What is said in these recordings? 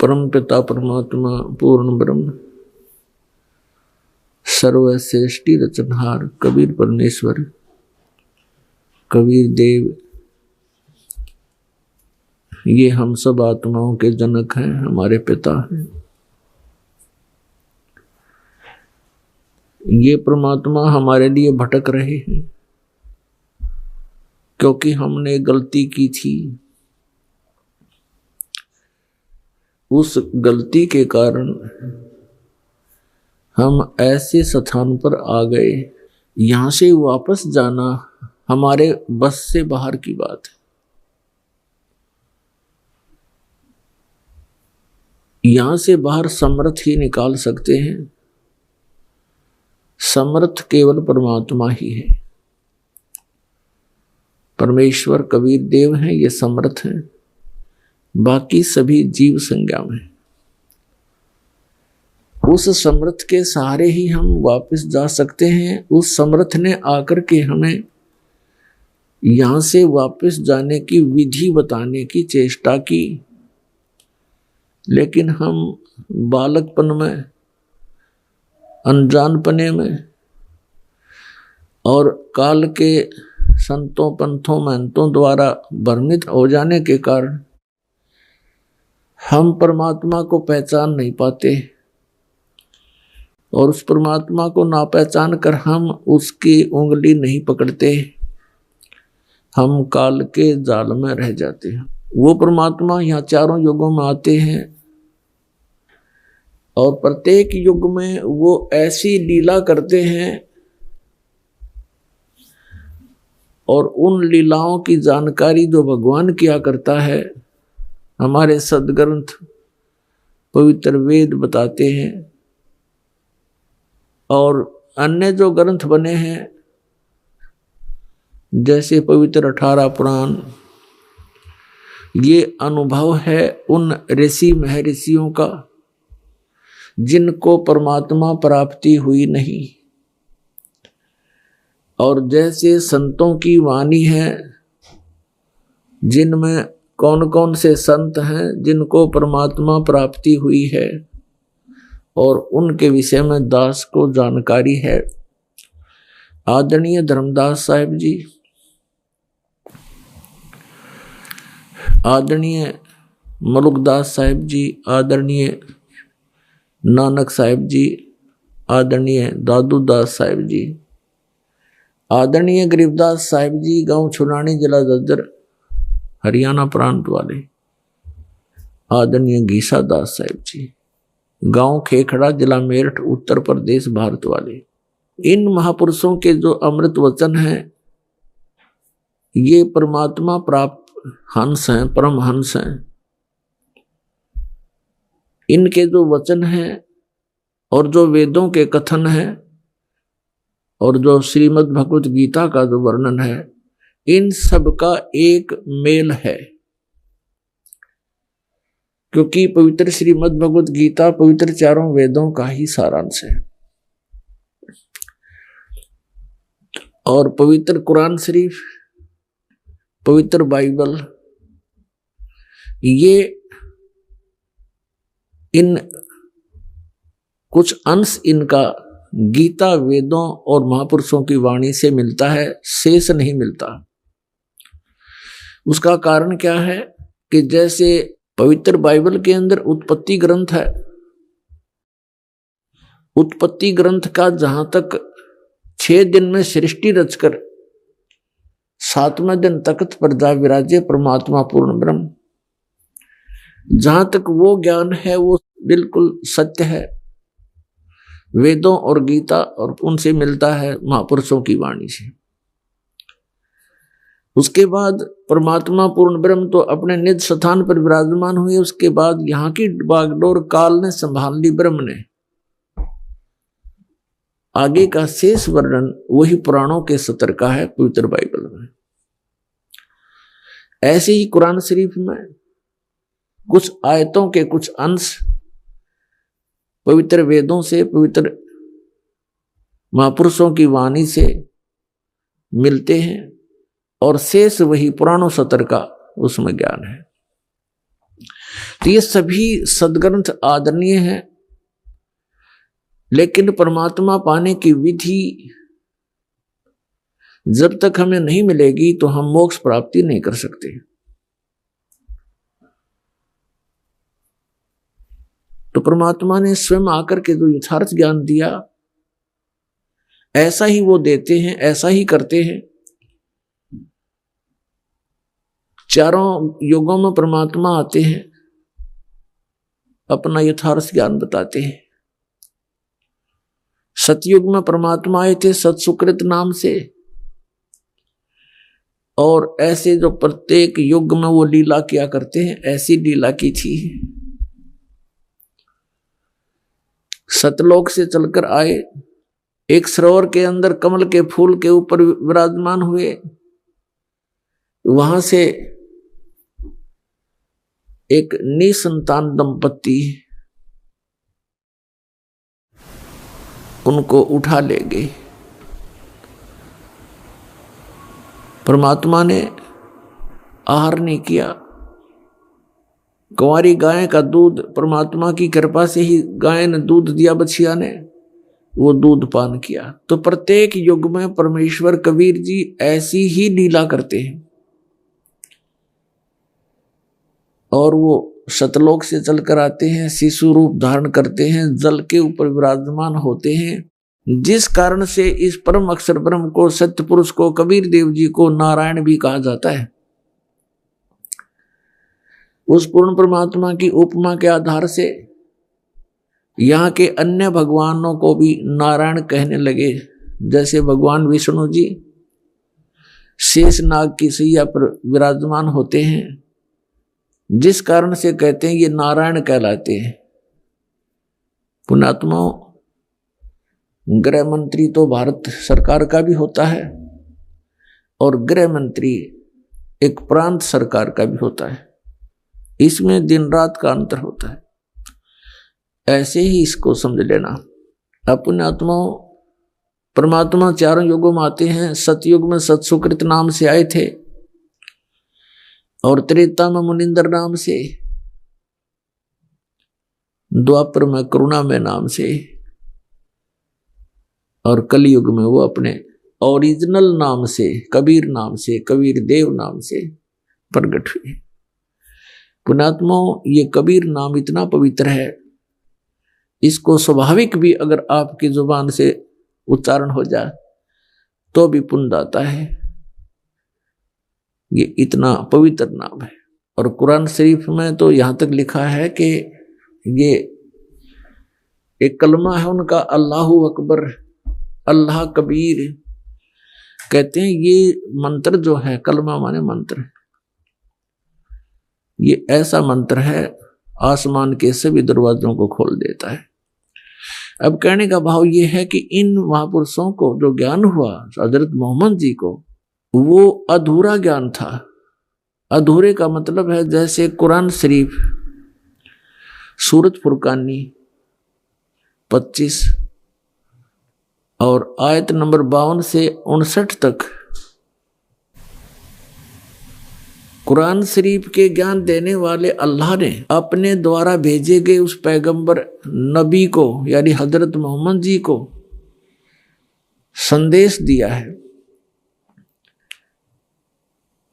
परम पिता परमात्मा पूर्ण ब्रह्म सर्वश्रेष्ठी रचनहार कबीर परमेश्वर कबीर देव ये हम सब आत्माओं के जनक हैं, हमारे पिता हैं। ये परमात्मा हमारे लिए भटक रहे हैं क्योंकि हमने गलती की थी। उस गलती के कारण हम ऐसे स्थान पर आ गए, यहां से वापस जाना हमारे बस से बाहर की बात है। यहां से बाहर समर्थ ही निकाल सकते हैं। समर्थ केवल परमात्मा ही है। परमेश्वर कबीर देव हैं, ये समर्थ हैं, बाकी सभी जीव संज्ञा में। उस समर्थ के सहारे ही हम वापस जा सकते हैं। उस समर्थ ने आकर के हमें यहां से वापस जाने की विधि बताने की चेष्टा की, लेकिन हम बालकपन में, अनजानपने में और काल के संतों पंथों महंतों द्वारा भ्रमित हो जाने के कारण हम परमात्मा को पहचान नहीं पाते, और उस परमात्मा को ना पहचान कर हम उसकी उंगली नहीं पकड़ते। हम काल के जाल में रह जाते हैं। वो परमात्मा यहाँ चारों युगों में आते हैं और प्रत्येक युग में वो ऐसी लीला करते हैं और उन लीलाओं की जानकारी जो भगवान किया करता है हमारे सदग्रंथ पवित्र वेद बताते हैं, और अन्य जो ग्रंथ बने हैं जैसे पवित्र 18 पुराण, ये अनुभव है उन ऋषि महर्षियों का जिनको परमात्मा प्राप्ति हुई नहीं। और जैसे संतों की वाणी है जिनमें कौन कौन से संत हैं जिनको परमात्मा प्राप्ति हुई है और उनके विषय में दास को जानकारी है। आदरणीय धर्मदास साहिब जी, आदरणीय मलुकदास साहिब जी, आदरणीय नानक साहिब जी, आदरणीय दादू दास साहिब जी, आदरणीय गरीबदास साहिब जी, गांव छुरानी, जिला दद्दर, हरियाणा प्रांत वाले, आदरणीय गीसा दास साहिब जी, गांव खेखड़ा, जिला मेरठ, उत्तर प्रदेश, भारत वाले। इन महापुरुषों के जो अमृत वचन हैं ये परमात्मा प्राप्त हंस हैं, परम हंस हैं। इनके जो वचन हैं और जो वेदों के कथन हैं और जो श्रीमद् भगवत गीता का जो वर्णन है, इन सब का एक मेल है, क्योंकि पवित्र श्रीमद् भगवत गीता पवित्र चारों वेदों का ही सारांश है। और पवित्र कुरान शरीफ, पवित्र बाइबल, ये इन कुछ अंश इनका गीता, वेदों और महापुरुषों की वाणी से मिलता है, शेष नहीं मिलता। उसका कारण क्या है कि जैसे पवित्र बाइबल के अंदर उत्पत्ति ग्रंथ है, उत्पत्ति ग्रंथ का जहां तक 6 दिन में सृष्टि रचकर 7वें दिन तख्त पर जा विराजे परमात्मा पूर्ण ब्रह्म, जहां तक वो ज्ञान है वो बिल्कुल सत्य है, वेदों और गीता और उनसे मिलता है, महापुरुषों की वाणी से। उसके बाद परमात्मा पूर्ण ब्रह्म तो अपने निज स्थान पर विराजमान हुए। उसके बाद यहाँ की बागडोर काल ने संभाल ली, ब्रह्म ने। आगे का शेष वर्णन वही पुराणों के सत्र का है पवित्र बाइबल में। ऐसे ही कुरान शरीफ में कुछ आयतों के कुछ अंश पवित्र वेदों से, पवित्र महापुरुषों की वाणी से मिलते हैं और शेष वही पुराणों सत्र का उसमें ज्ञान है। तो ये सभी सदग्रंथ आदरणीय हैं, लेकिन परमात्मा पाने की विधि जब तक हमें नहीं मिलेगी तो हम मोक्ष प्राप्ति नहीं कर सकते। तो परमात्मा ने स्वयं आकर के जो यथार्थ ज्ञान दिया, ऐसा ही वो देते हैं, ऐसा ही करते हैं। चारों युगों में परमात्मा आते हैं, अपना यथार्थ ज्ञान बताते हैं। सतयुग में परमात्मा आए थे सत्सुकृत नाम से, और ऐसे जो प्रत्येक युग में वो लीला किया करते हैं, ऐसी लीला की थी। सतलोक से चलकर आए, एक सरोवर के अंदर कमल के फूल के ऊपर विराजमान हुए, वहां से एक निसंतान दंपत्ति उनको उठा ले गए। परमात्मा ने आहार नहीं किया। कुंवारी गाय का दूध, परमात्मा की कृपा से ही गाय ने दूध दिया, बछिया ने, वो दूध पान किया। तो प्रत्येक युग में परमेश्वर कबीर जी ऐसी ही लीला करते हैं, और वो सतलोक से चलकर आते हैं, शिशु रूप धारण करते हैं, जल के ऊपर विराजमान होते हैं, जिस कारण से इस परम अक्षर ब्रह्म को, सत्य पुरुष को, कबीर देव जी को नारायण भी कहा जाता है। उस पूर्ण परमात्मा की उपमा के आधार से यहाँ के अन्य भगवानों को भी नारायण कहने लगे। जैसे भगवान विष्णु जी शेष नाग की सैया पर विराजमान होते हैं, जिस कारण से कहते हैं ये नारायण कहलाते हैं। पुण्यात्माओं, गृह मंत्री तो भारत सरकार का भी होता है, और गृह मंत्री एक प्रांत सरकार का भी होता है। इसमें दिन रात का अंतर होता है। ऐसे ही इसको समझ लेना। पुण्यात्माओं, परमात्मा चारों युगों में आते हैं। सतयुग में सत्सुकृत नाम से आए थे, और त्रेता में मुनिंदर नाम से, द्वापर में करुणामय नाम से, और कलयुग में वो अपने ओरिजिनल नाम से, कबीर नाम से, कबीर देव नाम से प्रकट हुए। पुण्यात्माओं, ये कबीर नाम इतना पवित्र है, इसको स्वाभाविक भी अगर आपकी जुबान से उच्चारण हो जाए तो भी पुण्य आता है। ये इतना पवित्र नाम है। और कुरान शरीफ में तो यहां तक लिखा है कि ये एक कलमा है उनका, अल्लाहु अकबर, अल्लाह कबीर। कहते हैं ये मंत्र जो है, कलमा माने मंत्र, ये ऐसा मंत्र है आसमान के सभी दरवाजों को खोल देता है। अब कहने का भाव ये है कि इन महापुरुषों को जो ज्ञान हुआ हजरत मोहम्मद जी को, वो अधूरा ज्ञान था। अधूरे का मतलब है जैसे कुरान शरीफ सूरत फुरकानी 25 और आयत नंबर 52 से 59 तक कुरान शरीफ के ज्ञान देने वाले अल्लाह ने अपने द्वारा भेजे गए उस पैगंबर नबी को, यानी हजरत मोहम्मद जी को संदेश दिया है।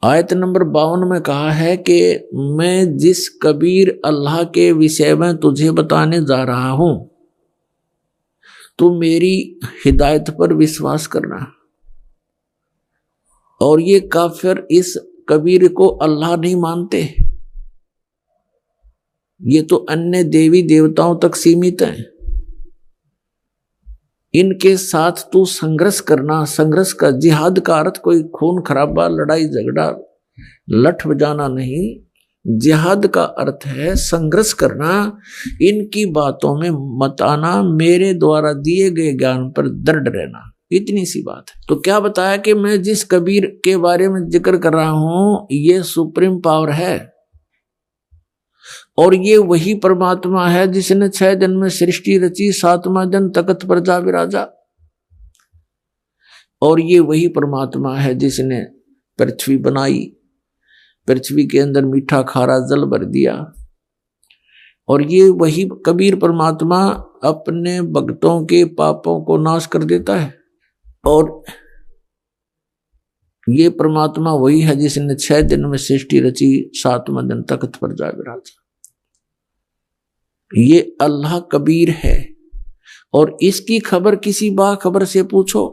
आयत नंबर 52 में कहा है कि मैं जिस कबीर अल्लाह के विषय में तुझे बताने जा रहा हूं, तू मेरी हिदायत पर विश्वास करना। और ये काफिर इस कबीर को अल्लाह नहीं मानते, ये तो अन्य देवी देवताओं तक सीमित हैं। इनके साथ तू संघर्ष करना। संघर्ष का, जिहाद का अर्थ कोई खून खराबा, लड़ाई झगड़ा, लठ बजाना नहीं। जिहाद का अर्थ है संघर्ष करना। इनकी बातों में मत आना, मेरे द्वारा दिए गए ज्ञान पर दृढ़ रहना। इतनी सी बात है। तो क्या बताया कि मैं जिस कबीर के बारे में जिक्र कर रहा हूं, ये सुप्रीम पावर है, और ये वही परमात्मा है जिसने 6 दिन में सृष्टि रची, 7वां दिन तख्त पर जा विराजा। और ये वही परमात्मा है जिसने पृथ्वी बनाई, पृथ्वी के अंदर मीठा खारा जल भर दिया, और ये वही कबीर परमात्मा अपने भक्तों के पापों को नाश कर देता है। और ये परमात्मा वही है जिसने 6 दिन में सृष्टि रची, 7वें दिन तख्त पर जा विराजा। ये अल्लाह कबीर है। और इसकी खबर किसी बाखबर से पूछो।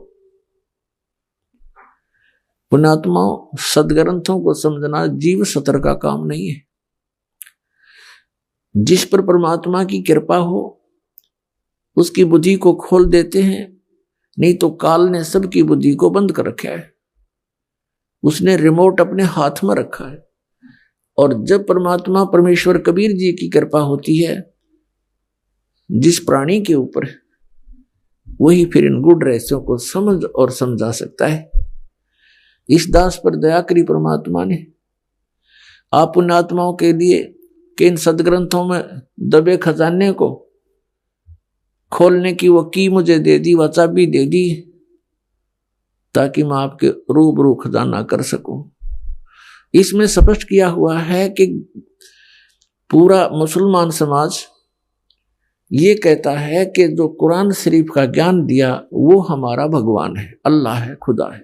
पुण्यात्माओं, सदग्रंथों को समझना जीव सतर का काम नहीं है। जिस पर परमात्मा की कृपा हो उसकी बुद्धि को खोल देते हैं, नहीं तो काल ने सबकी बुद्धि को बंद कर रखा है। उसने रिमोट अपने हाथ में रखा है। और जब परमात्मा परमेश्वर कबीर जी की कृपा होती है जिस प्राणी के ऊपर, वही फिर इन गूढ़ रहस्यों को समझ और समझा सकता है। इस दास पर दया करी परमात्मा ने। आप पुण्यात्माओं के लिए कि इन सदग्रंथों में दबे खजाने को खोलने की वो की मुझे दे दी, वह चाबी दे दी, ताकि मैं आपके रूबरू खजाना कर सकूं। इसमें स्पष्ट किया हुआ है कि पूरा मुसलमान समाज ये कहता है कि जो कुरान शरीफ का ज्ञान दिया वो हमारा भगवान है, अल्लाह है, खुदा है।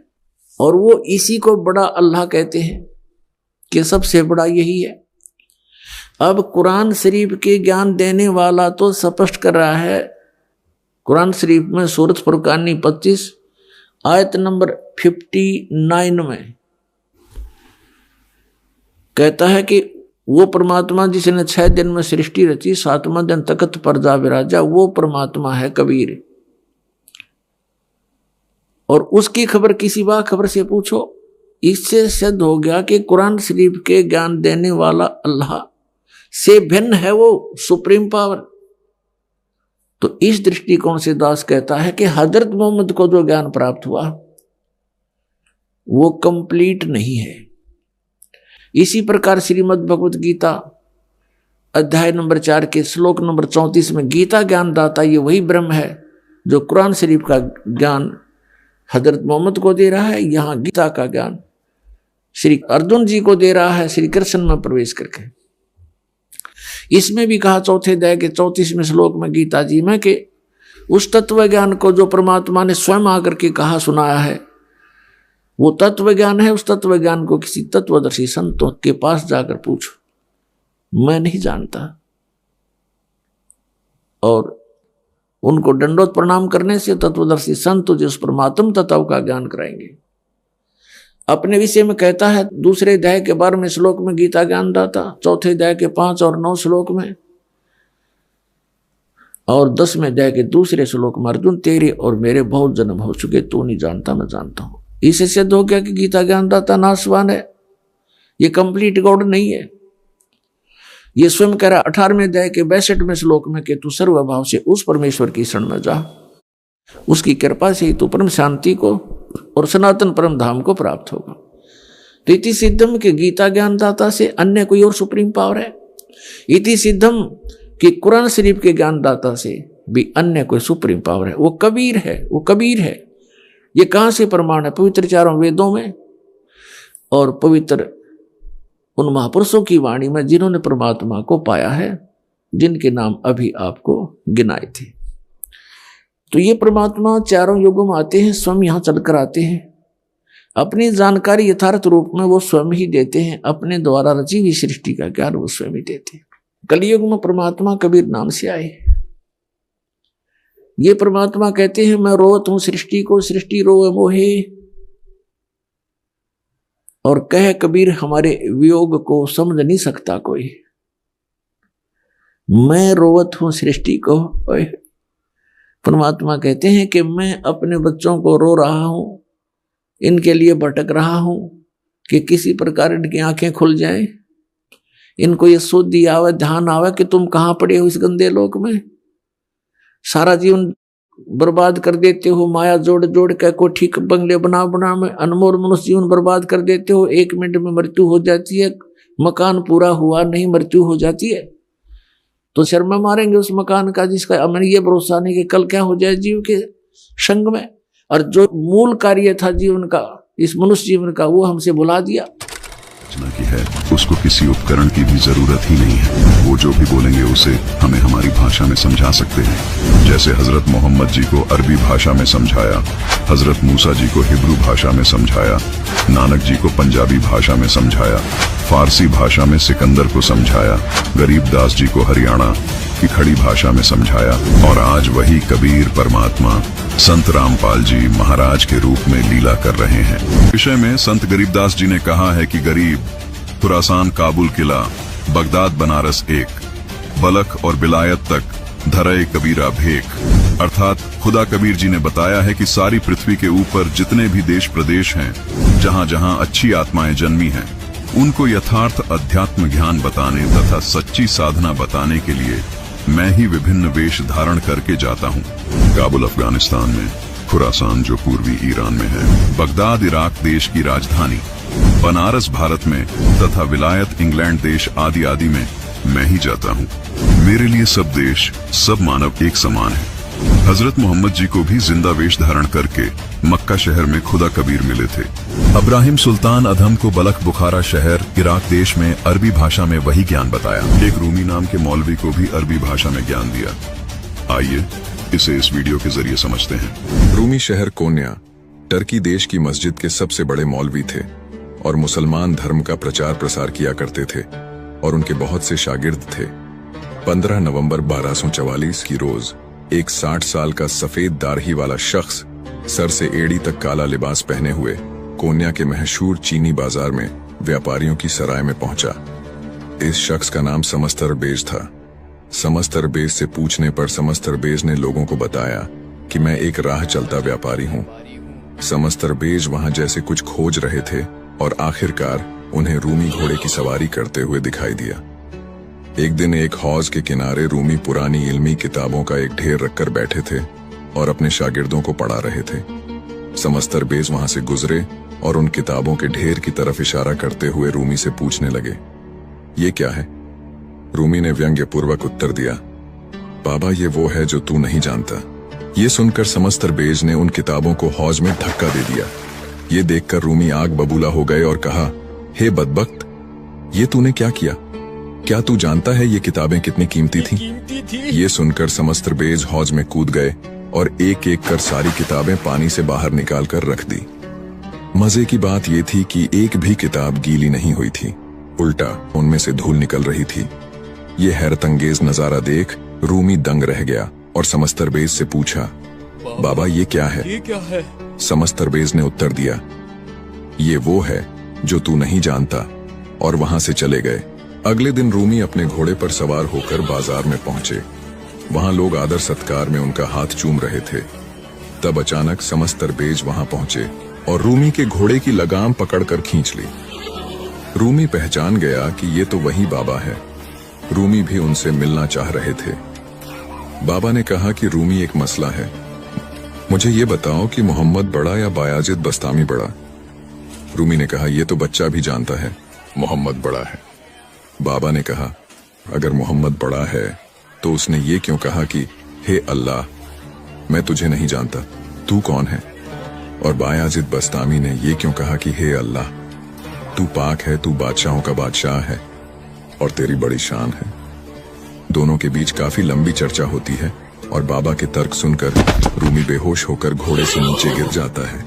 और वो इसी को बड़ा अल्लाह कहते हैं कि सबसे बड़ा यही है। अब कुरान शरीफ के ज्ञान देने वाला तो स्पष्ट कर रहा है कुरान शरीफ में सूरत फुरकानी 25 आयत नंबर 59 में कहता है कि वो परमात्मा जिसने 6 दिन में सृष्टि रची, 7वें दिन तख्त पर जा विराजा, वो परमात्मा है कबीर। और उसकी खबर किसी बाखबर से पूछो। इससे सिद्ध हो गया कि कुरान शरीफ के ज्ञान देने वाला अल्लाह से भिन्न है वो सुप्रीम पावर। तो इस दृष्टिकोण से दास कहता है कि हजरत मोहम्मद को जो ज्ञान प्राप्त हुआ वो कंप्लीट नहीं है। इसी प्रकार श्रीमद् भगवत गीता अध्याय नंबर 4 के श्लोक नंबर 34 में गीता ज्ञान दाता ये वही ब्रह्म है जो कुरान शरीफ का ज्ञान हजरत मोहम्मद को दे रहा है। यहाँ गीता का ज्ञान श्री अर्जुन जी को दे रहा है श्री कृष्ण में प्रवेश करके। इसमें भी कहा 4थे अध्याय के 34वें श्लोक में गीता जी में कि उस तत्व ज्ञान को जो परमात्मा ने स्वयं आकर के कहा सुनाया है वो तत्व ज्ञान है। उस तत्व ज्ञान को किसी तत्वदर्शी संतों के पास जाकर पूछो, मैं नहीं जानता। और उनको दंडोत प्रणाम करने से तत्वदर्शी संत तुझे उस परमात्म तत्व का ज्ञान कराएंगे। अपने विषय में कहता है 2 अध्याय के 12वें श्लोक में गीता ज्ञान दाता, 4थे अध्याय के 5 और 9 श्लोक में, और 10वें अध्याय के 2 श्लोक में अर्जुन तेरे और मेरे बहुत जन्म हो चुके, तू नहीं जानता मैं जानता हूं। इसे सिद्ध हो गया कि गीता ज्ञान दाता नासवान है, ये कंप्लीट गॉड नहीं है। ये स्वयं कह रहा 18वें अध्याय के 62वें श्लोक में कि तू सर्वभाव से उस परमेश्वर की शरण में जा, उसकी कृपा से ही तू परम शांति को और सनातन परम धाम को प्राप्त होगा। तो इति सिद्धम के गीता ज्ञान दाता से अन्य कोई और सुप्रीम पावर है। इति सिद्धम कि कुरान शरीफ के ज्ञान दाता से भी अन्य कोई सुप्रीम पावर है, वो कबीर है, वो कबीर है। ये कहां से प्रमाण है? पवित्र 4 वेदों में और पवित्र उन महापुरुषों की वाणी में जिन्होंने परमात्मा को पाया है, जिनके नाम अभी आपको गिनाए थे। तो ये परमात्मा चारों युगों में आते हैं, स्वयं यहां चलकर आते हैं। अपनी जानकारी यथार्थ रूप में वो स्वयं ही देते हैं, अपने द्वारा रची हुई सृष्टि का ज्ञान वो स्वयं ही देते हैं। कलयुग में परमात्मा कबीर नाम से आए। ये परमात्मा कहते हैं मैं रोत हूं सृष्टि को, सृष्टि रोए मोहे। और कह कबीर हमारे वियोग को समझ नहीं सकता कोई, मैं रोवत हूं सृष्टि को। परमात्मा कहते हैं कि मैं अपने बच्चों को रो रहा हूं, इनके लिए भटक रहा हूं कि किसी प्रकार इनकी आंखें खुल जाएं, इनको ये सुधि आवे, ध्यान आवे कि तुम कहां पड़े हो इस गंदे लोक में। सारा जीवन बर्बाद कर देते हो, माया जोड़ जोड़ के को ठीक बंगले बना बना में अनमोल मनुष्य जीवन बर्बाद कर देते हो। 1 मिनट में मृत्यु हो जाती है, मकान पूरा हुआ नहीं मृत्यु हो जाती है। तो शर्मा मारेंगे उस मकान का जिसका हमें ये भरोसा नहीं कि कल क्या हो जाए जीव के संग में। और जो मूल कार्य था जीवन का, इस मनुष्य जीवन का, वो हमसे भुला दिया। की है उसको किसी उपकरण की भी जरूरत ही नहीं है। वो जो भी बोलेंगे उसे हमें हमारी भाषा में समझा सकते हैं। जैसे हजरत मोहम्मद जी को अरबी भाषा में समझाया, हजरत मूसा जी को हिब्रू भाषा में समझाया, नानक जी को पंजाबी भाषा में समझाया, फारसी भाषा में सिकंदर को समझाया, गरीबदास जी को हरियाणा की खड़ी भाषा में समझाया, और आज वही कबीर परमात्मा संत रामपाल जी महाराज के रूप में लीला कर रहे हैं। विषय में संत गरीबदास जी ने कहा है कि गरीब, खुरासान, काबुल किला, बगदाद, बनारस एक, बलख और बिलायत तक धरे कबीरा भेक। अर्थात खुदा कबीर जी ने बताया है कि सारी पृथ्वी के ऊपर जितने भी देश प्रदेश हैं, जहां जहां अच्छी आत्माएं जन्मी हैं, उनको यथार्थ अध्यात्म ज्ञान बताने तथा सच्ची साधना बताने के लिए मैं ही विभिन्न वेश धारण करके जाता हूँ। काबुल अफगानिस्तान में, खुरासान जो पूर्वी ईरान में है, बगदाद इराक देश की राजधानी, बनारस भारत में तथा विलायत इंग्लैंड देश आदि आदि में मैं ही जाता हूँ। मेरे लिए सब देश, सब मानव एक समान है। हजरत मोहम्मद जी को भी जिंदा वेश धारण करके मक्का शहर में खुदा कबीर मिले थे। इब्राहिम सुल्तान अधम को बलख बुखारा शहर इराक देश में अरबी भाषा में वही ज्ञान बताया। एक रूमी नाम के मौलवी को भी अरबी भाषा में ज्ञान दिया। आइए इसे इस वीडियो के जरिए समझते हैं। रूमी शहर कोन्या टर्की देश की मस्जिद के सबसे बड़े मौलवी थे और मुसलमान धर्म का प्रचार प्रसार किया करते थे, और उनके बहुत से शागिर्द थे। 15 नवंबर 1244 की रोज एक 60 साल का सफेद दाढ़ी वाला शख्स सर से एड़ी तक काला लिबास पहने हुए कोन्या के मशहूर चीनी बाजार में व्यापारियों की सराय में पहुंचा। इस शख्स का नाम समस्तरबेज था। समस्तरबेज से पूछने पर समस्तरबेज ने लोगों को बताया कि मैं एक राह चलता व्यापारी हूं। समस्तरबेज वहां जैसे कुछ खोज रहे थे और आखिरकार उन्हें रूमी घोड़े की सवारी करते हुए दिखाई दिया। एक दिन एक हौज के किनारे रूमी पुरानी इल्मी किताबों का एक ढेर रखकर बैठे थे और अपने शागिर्दों को पढ़ा रहे थे। समस्तरबेज वहां से गुजरे और उन किताबों के ढेर की तरफ इशारा करते हुए रूमी से पूछने लगे, ये क्या है? रूमी ने व्यंग्यपूर्वक उत्तर दिया, बाबा ये वो है जो तू नहीं जानता। ये सुनकर समस्तरबेज ने उन किताबों को हौज में धक्का दे दिया। ये देखकर रूमी आग बबूला हो गए और कहा, हे बदबख्त, ये तूने क्या किया? क्या तू जानता है ये किताबें कितनी कीमती थीं? ये सुनकर समस्तरबेज हौज में कूद गए और एक एक कर सारी किताबें पानी से बाहर निकाल कर रख दी। मजे की बात ये थी कि एक भी किताब गीली नहीं हुई थी, उल्टा उनमें से धूल निकल रही थी। ये हैरतअंगेज नजारा देख रूमी दंग रह गया और समस्तरबेज से पूछा, बाबा ये क्या है? समस्तरबेज ने उत्तर दिया, ये वो है जो तू नहीं जानता, और वहां से चले गए। अगले दिन रूमी अपने घोड़े पर सवार होकर बाजार में पहुंचे। वहां लोग आदर सत्कार में उनका हाथ चूम रहे थे। तब अचानक समस्तरबेज वहां पहुंचे और रूमी के घोड़े की लगाम पकड़कर खींच ली। रूमी पहचान गया कि ये तो वही बाबा है। रूमी भी उनसे मिलना चाह रहे थे। बाबा ने कहा कि रूमी एक मसला है, मुझे ये बताओ कि मोहम्मद बड़ा या बायाजिद बस्तामी बड़ा? रूमी ने कहा, ये तो बच्चा भी जानता है, मोहम्मद बड़ा है। बाबा ने कहा, अगर मोहम्मद बड़ा है तो उसने ये क्यों कहा कि हे अल्लाह, मैं तुझे नहीं जानता, तू कौन है? और बायाजिद बस्तामी ने ये क्यों कहा कि हे अल्लाह, तू पाक है, तू बादशाहों का बादशाह है और तेरी बड़ी शान है। दोनों के बीच काफी लंबी चर्चा होती है और बाबा के तर्क सुनकर रूमी बेहोश होकर घोड़े से नीचे गिर जाता है।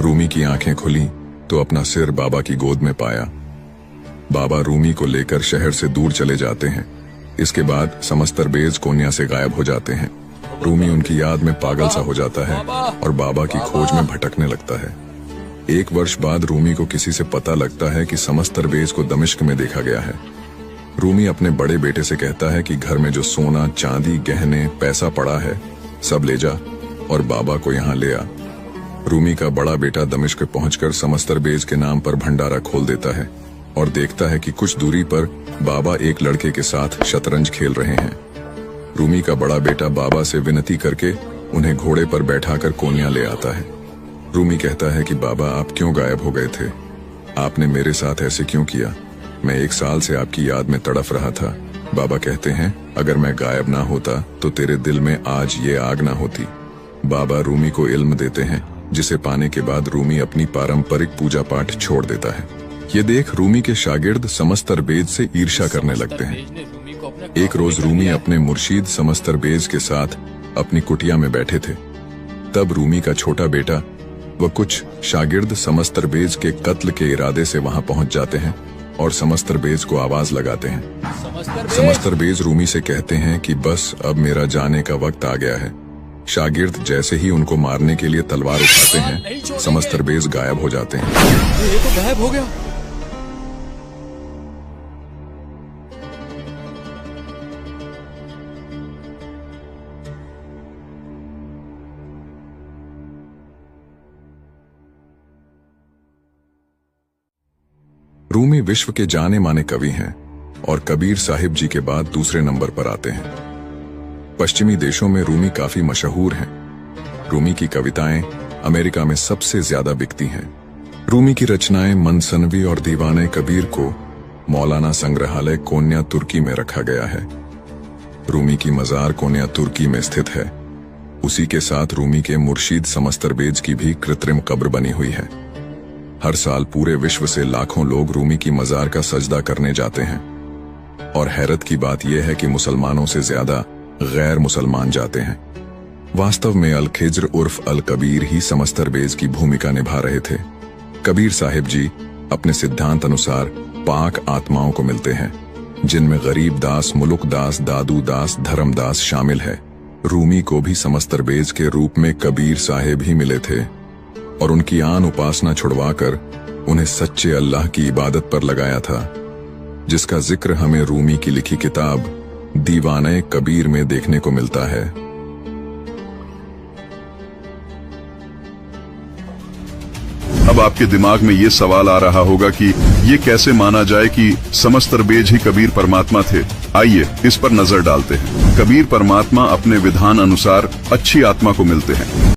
रूमी की आंखें खुली तो अपना सिर बाबा की गोद में पाया। बाबा रूमी को लेकर शहर से दूर चले जाते हैं। इसके बाद समस्तरबेज कोन्या से गायब हो जाते हैं। रूमी उनकी याद में पागल सा हो जाता है और बाबा की खोज में भटकने लगता है। 1 वर्ष बाद रूमी को किसी से पता लगता है कि समस्तरबेज को दमिश्क में देखा गया है। रूमी अपने बड़े बेटे से कहता है कि घर में जो सोना, चांदी, गहने, पैसा पड़ा है सब ले जा और बाबा को यहाँ ले आ। रूमी का बड़ा बेटा दमिश्क पहुंचकर समस्तरबेज के नाम पर भंडारा खोल देता है और देखता है कि कुछ दूरी पर बाबा एक लड़के के साथ शतरंज खेल रहे हैं। रूमी का बड़ा बेटा बाबा से विनती करके उन्हें घोड़े पर बैठाकर कोन्या ले आता है। रूमी कहता है कि बाबा आप क्यों गायब हो गए थे? आपने मेरे साथ ऐसे क्यों किया? मैं 1 साल से आपकी याद में तड़फ रहा था। बाबा कहते हैं अगर मैं गायब ना होता तो तेरे दिल में आज ये आग ना होती। बाबा रूमी को इल्म देते हैं जिसे पाने के बाद रूमी अपनी पारंपरिक पूजा पाठ छोड़ देता है। ये देख रूमी के शागिर्द समस्तरबेज से ईर्ष्या करने लगते हैं। एक रोज रूमी अपने मुर्शीद समस्तरबेज के साथ अपनी कुटिया में बैठे थे। तब रूमी का छोटा बेटा व कुछ शागिर्द समस्तरबेज के कत्ल के इरादे से वहां पहुंच जाते हैं और समस्तरबेज को आवाज लगाते हैं। समस्तरबेज रूमी से कहते हैं कि बस अब मेरा जाने का वक्त आ गया है। शागिर्द जैसे ही उनको मारने के लिए तलवार उठाते हैं, समस्तरबेज गायब हो जाते हैं। ये तो गायब हो गया। रूमी विश्व के जाने माने कवि हैं और कबीर साहिब जी के बाद दूसरे नंबर पर आते हैं। पश्चिमी देशों में रूमी काफी मशहूर हैं। रूमी की कविताएं अमेरिका में सबसे ज्यादा बिकती हैं। रूमी की रचनाएं मनसनवी और दीवाने कबीर को मौलाना संग्रहालय कोन्या तुर्की में रखा गया है। रूमी की मजार कोन्या तुर्की में स्थित है। उसी के साथ रूमी के मुर्शीद समस्तरबेज की भी कृत्रिम कब्र बनी हुई है। हर साल पूरे विश्व से लाखों लोग रूमी की मजार का सजदा करने जाते हैं और हैरत की बात यह है कि मुसलमानों से ज्यादा गैर मुसलमान जाते हैं। वास्तव में अल खिज्र उर्फ अल कबीर ही समस्तरबेज की भूमिका निभा रहे थे। कबीर साहिब जी अपने सिद्धांत अनुसार पाक आत्माओं को मिलते हैं, जिनमें गरीब दास, मुलुक दास, दादू दास, धर्मदास शामिल है। रूमी को भी समस्तरबेज के रूप में कबीर साहिब ही मिले थे और उनकी आन उपासना छुड़वाकर उन्हें सच्चे अल्लाह की इबादत पर लगाया था, जिसका जिक्र हमें रूमी की लिखी किताब दीवाने कबीर में देखने को मिलता है। अब आपके दिमाग में ये सवाल आ रहा होगा कि ये कैसे माना जाए कि समस्तरबेज ही कबीर परमात्मा थे। आइए इस पर नजर डालते हैं। कबीर परमात्मा अपने विधान अनुसार अच्छी आत्मा को मिलते हैं।